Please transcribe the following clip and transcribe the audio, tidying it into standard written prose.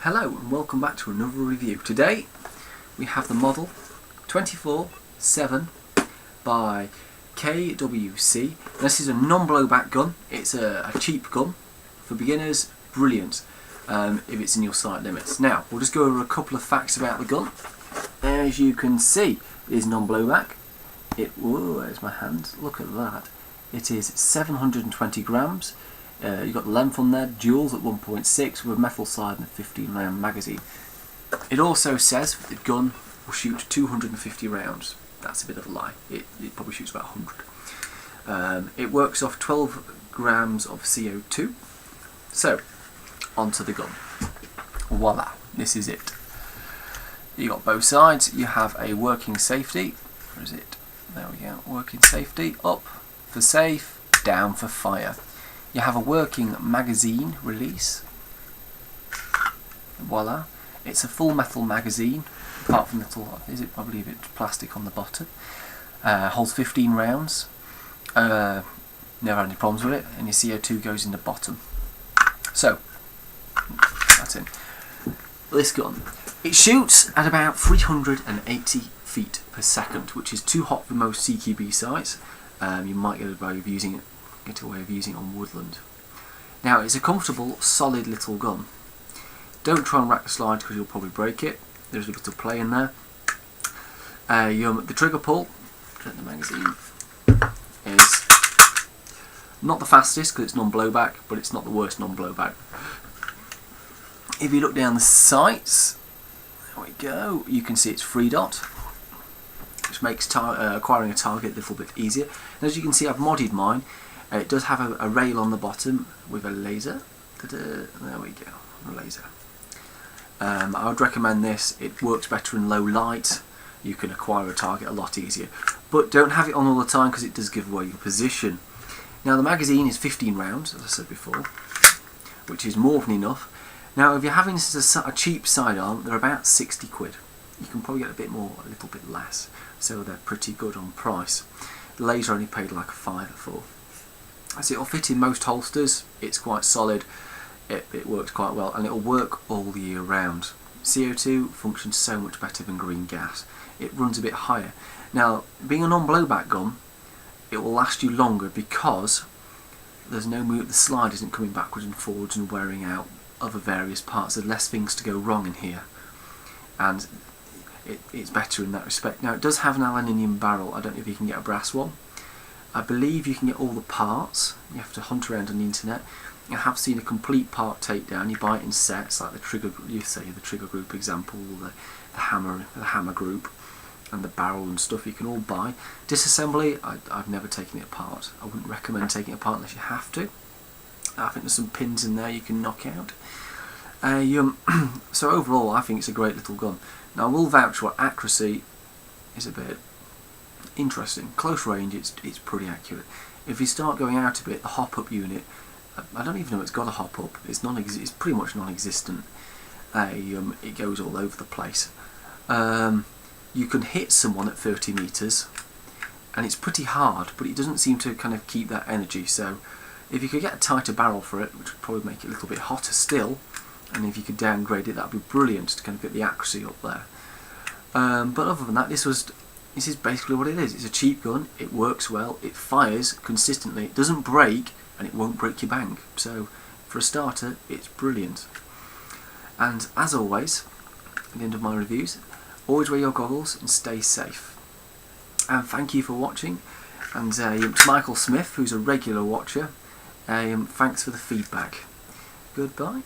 Hello and welcome back to another review. Today we have the model 24-7 by KWC. This is a non-blowback gun. It's a cheap gun for beginners. Brilliant if it's in your sight limits. Now we'll just go over a couple of facts about the gun. As you can see, it is non-blowback. Whoa, there's my hand. Look at that. It is 720 grams. You've got the length on there, duals at 1.6 with a metal side and a 15 round magazine. It also says that the gun will shoot 250 rounds. That's a bit of a lie. It probably shoots about 100. It works off 12 grams of CO2. So, onto the gun. Voila, this is it. You got both sides. You have a working safety. Where is it? There we go. Working safety. Up for safe, down for fire. You have a working magazine release. Voila. It's a full metal magazine, apart from little, I believe it's plastic on the bottom. Holds 15 rounds. Never had any problems with it, and your CO2 goes in the bottom. So, that's it. This gun. It shoots at about 380 feet per second, which is too hot for most CQB sights. You might get away with using it on woodland. Now it's a comfortable, solid little gun. Don't try and rack the slide because you'll probably break it. There's a bit of play in there. The trigger pull, the magazine, is not the fastest because it's non-blowback, but it's not the worst non-blowback. If you look down the sights, there we go, you can see it's 3-dot, which makes acquiring a target a little bit easier. And as you can see, I've modded mine. It does have a rail on the bottom with a laser. There we go, a laser. I would recommend this. It works better in low light. You can acquire a target a lot easier. But don't have it on all the time because it does give away your position. Now the magazine is 15 rounds, as I said before, which is more than enough. Now if you're having this as a cheap sidearm, they're about 60 quid. You can probably get a bit more, a little bit less. So they're pretty good on price. The laser only paid like a £5 for. As it'll fit in most holsters, it's quite solid, it works quite well, and it'll work all the year round. CO2 functions so much better than green gas. It runs a bit higher. Now, being a non-blowback gun, it will last you longer because there's no move, the slide isn't coming backwards and forwards and wearing out other various parts. There's less things to go wrong in here, and it's better in that respect. Now, it does have an aluminium barrel. I don't know if you can get a brass one. I believe you can get all the parts. You have to hunt around on the internet. I have seen a complete part takedown. You buy it in sets, like the trigger. You say the trigger group example, the hammer group, and the barrel and stuff. You can all buy. Disassembly, I've never taken it apart. I wouldn't recommend taking it apart unless you have to. I think there's some pins in there you can knock out. So overall, I think it's a great little gun. Now I will vouch for accuracy is a bit interesting. Close range, it's pretty accurate. If you start going out a bit, the hop-up unit, I don't even know it's got a hop-up. It's pretty much non-existent. It goes all over the place. You can hit someone at 30 meters, and it's pretty hard, but it doesn't seem to kind of keep that energy. So, if you could get a tighter barrel for it, which would probably make it a little bit hotter still, and if you could downgrade it, that'd be brilliant to kind of get the accuracy up there. But other than that, this is basically what it is. It's a cheap gun, it works well, it fires consistently, it doesn't break, and it won't break your bank. So for a starter, it's brilliant. And as always, at the end of my reviews, always wear your goggles and stay safe. And thank you for watching. And to Michael Smith, who's a regular watcher, thanks for the feedback. Goodbye.